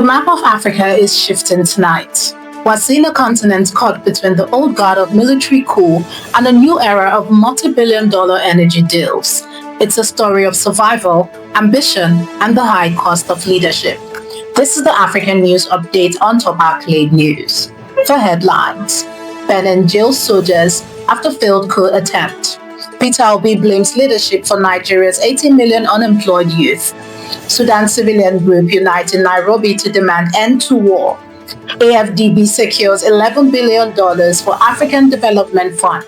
map of Africa is shifting tonight. We're seeing a continent caught between the old guard of military coup and a new era of multi-billion-dollar energy deals. It's a story of survival, ambition, and the high cost of leadership. This is the African News Update on Top Accolade News. For headlines, Benin jails soldiers after failed coup attempt. Peter Obi blames leadership for Nigeria's 18 million unemployed youth. Sudan civilian group unite in Nairobi to demand end to war. AFDB secures $11 billion for African Development Fund.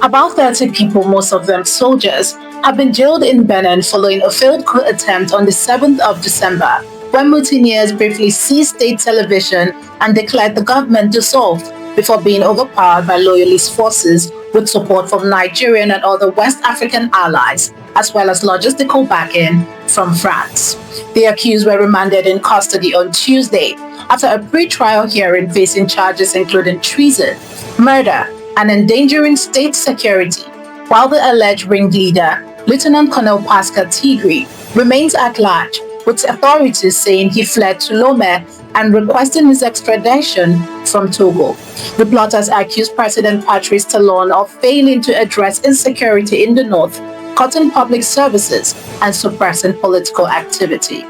About 30 people, most of them soldiers, have been jailed in Benin following a failed coup attempt on the 7th of December, when mutineers briefly seized state television and declared the government dissolved before being overpowered by loyalist forces with support from Nigerian and other West African allies, as well as logistical backing from France. The accused were remanded in custody on Tuesday after a pre-trial hearing facing charges including treason, murder, and endangering state security, while the alleged ringleader, Lieutenant Colonel Pascal Tigri, remains at large, with authorities saying he fled to Lomé and requesting his extradition from Togo. The plotters accused President Patrice Talon of failing to address insecurity in the north, cutting public services, and suppressing political activity.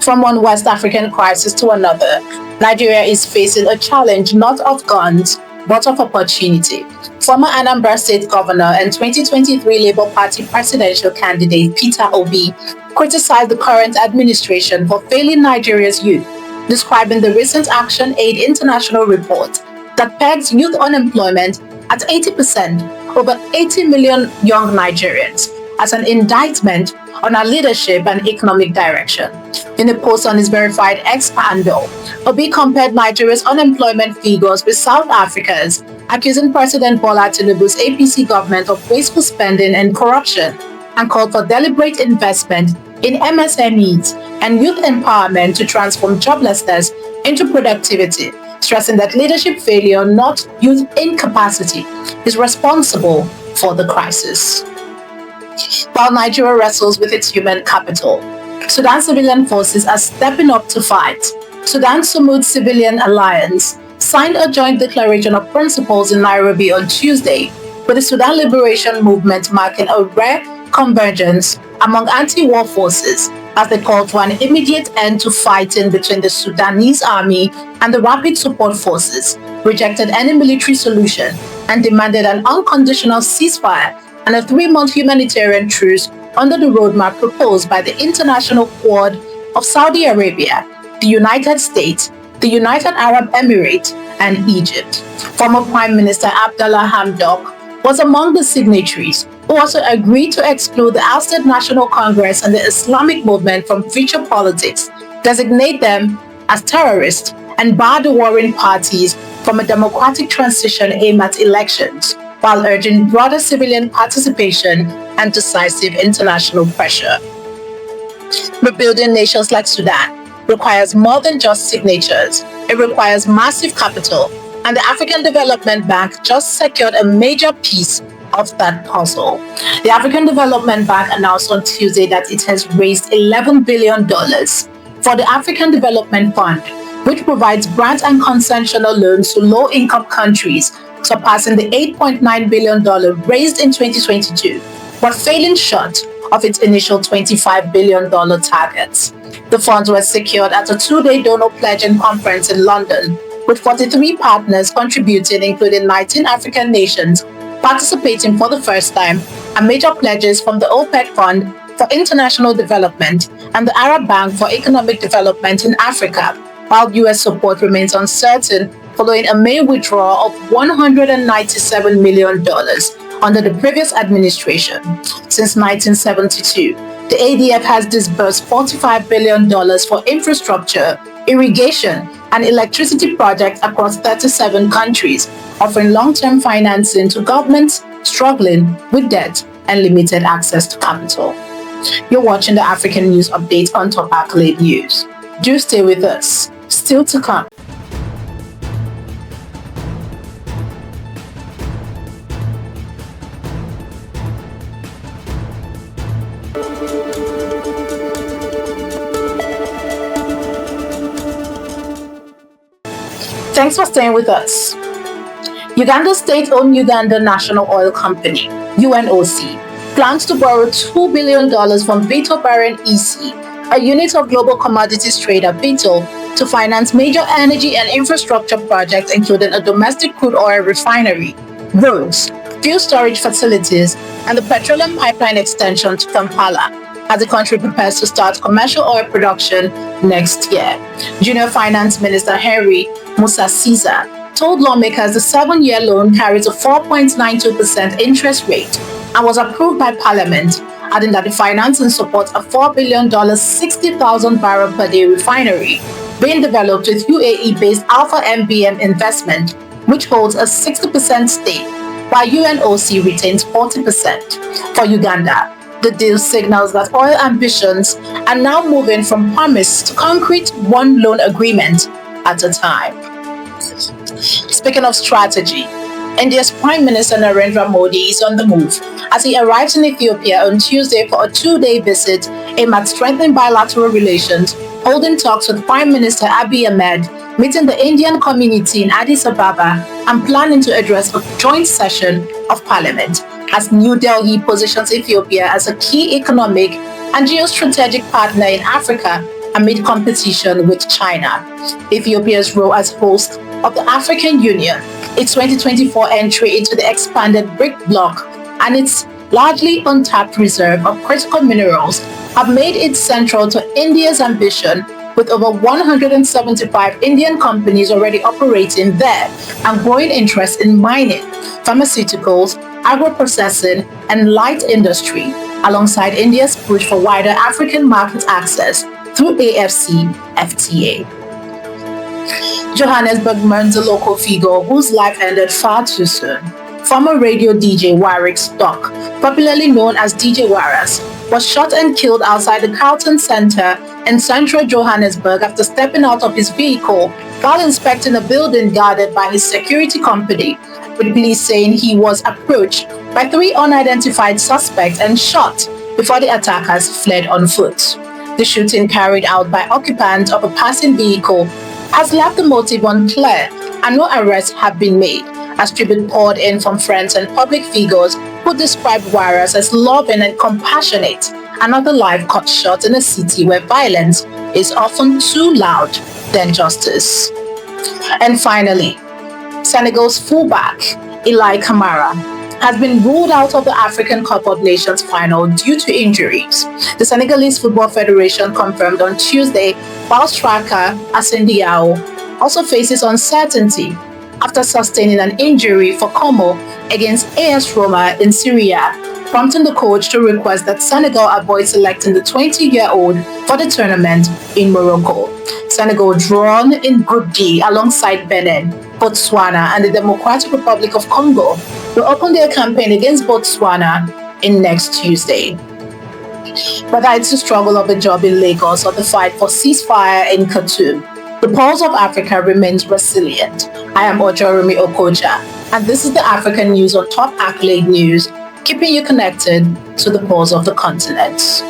From one West African crisis to another, Nigeria is facing a challenge not of guns, but of opportunity. Former Anambra State Governor and 2023 Labour Party presidential candidate Peter Obi criticized the current administration for failing Nigeria's youth, describing the recent Action Aid International report that pegs youth unemployment at 80%, over 80 million young Nigerians, as an indictment on our leadership and economic direction. In a post on his verified X handle, Obi compared Nigeria's unemployment figures with South Africa's, accusing President Bola Tinubu's APC government of wasteful spending and corruption, and called for deliberate investment in MSMEs and youth empowerment to transform joblessness into productivity, stressing that leadership failure, not youth incapacity, is responsible for the crisis. While Nigeria wrestles with its human capital, Sudan civilian forces are stepping up to fight. Sudan's Sumud Civilian Alliance signed a joint declaration of principles in Nairobi on Tuesday, with the Sudan Liberation Movement marking a rare convergence among anti-war forces as they called for an immediate end to fighting between the Sudanese army and the Rapid Support Forces, rejected any military solution, and demanded an unconditional ceasefire and a 3-month humanitarian truce under the roadmap proposed by the International Quad of Saudi Arabia, the United States, the United Arab Emirates, and Egypt. Former Prime Minister Abdallah Hamdok was among the signatories, who also agreed to exclude the ousted National Congress and the Islamic movement from future politics, designate them as terrorists, and bar the warring parties from a democratic transition aimed at elections, while urging broader civilian participation and decisive international pressure. Rebuilding nations like Sudan requires more than just signatures. It requires massive capital, and the African Development Bank just secured a major piece of that puzzle. The African Development Bank announced on Tuesday that it has raised $11 billion for the African Development Fund, which provides grant and concessional loans to low-income countries, surpassing the $8.9 billion raised in 2022, but failing short of its initial $25 billion target. The funds were secured at a 2-day donor pledging conference in London, with 43 partners contributing, including 19 African nations, participating for the first time, and major pledges from the OPEC Fund for International Development and the Arab Bank for Economic Development in Africa, while U.S. support remains uncertain following a May withdrawal of $197 million under the previous administration. Since 1972, the ADF has disbursed $45 billion for infrastructure, irrigation, and electricity projects across 37 countries, offering long-term financing to governments struggling with debt and limited access to capital. You're watching the African News Update on Top Accolade News. Do stay with us. Still to come. Thanks for staying with us. Uganda's state-owned Uganda National Oil Company, UNOC, plans to borrow $2 billion from Vito Baron EC, a unit of global commodities trader Vito, to finance major energy and infrastructure projects including a domestic crude oil refinery, roads, fuel storage facilities, and the petroleum pipeline extension to Kampala, as the country prepares to start commercial oil production next year. Junior Finance Minister Henry Musasiza told lawmakers the 7-year loan carries a 4.92% interest rate and was approved by Parliament, adding that the financing supports a $4 billion 60,000 barrel per day refinery being developed with UAE-based Alpha MBM Investment, which holds a 60% stake, while UNOC retains 40%. For Uganda, the deal signals that oil ambitions are now moving from promise to concrete, one loan agreement at a time. Speaking of strategy, India's Prime Minister Narendra Modi is on the move as he arrives in Ethiopia on Tuesday for a 2-day visit aimed at strengthening bilateral relations, holding talks with Prime Minister Abiy Ahmed, meeting the Indian community in Addis Ababa, and planning to address a joint session of parliament as New Delhi positions Ethiopia as a key economic and geostrategic partner in Africa amid competition with China. Ethiopia's role as host of the African Union, its 2024 entry into the expanded BRIC bloc, and its largely untapped reserve of critical minerals have made it central to India's ambition, with over 175 Indian companies already operating there and growing interest in mining, pharmaceuticals, agro-processing, and light industry, alongside India's push for wider African market access through AFCFTA. Johannesburg mourns a local figure whose life ended far too soon. Former radio DJ Warwick Stock, popularly known as DJ Warras, was shot and killed outside the Carlton Centre in central Johannesburg after stepping out of his vehicle while inspecting a building guarded by his security company, with police saying he was approached by 3 unidentified suspects and shot before the attackers fled on foot. The shooting, carried out by occupants of a passing vehicle, has left the motive unclear, and no arrests have been made, as tribute poured in from friends and public figures who described Warras as loving and compassionate, another life cut short in a city where violence is often too loud than justice. And finally, Senegal's fullback, Eli Kamara, has been ruled out of the African Cup of Nations final due to injuries. The Senegalese Football Federation confirmed on Tuesday, while striker Assane Diao also faces uncertainty after sustaining an injury for Como against AS Roma in Syria, prompting the coach to request that Senegal avoid selecting the 20-year-old for the tournament in Morocco. Senegal, drawn in Group D alongside Benin, Botswana, and the Democratic Republic of Congo, will open their campaign against Botswana in next Tuesday. Whether it's the struggle of a job in Lagos or the fight for ceasefire in Khartoum, the Pulse of Africa remains resilient. I am Ojoromi Okoja, and this is the African News on Top Accolade News, keeping you connected to the pulse of the continent.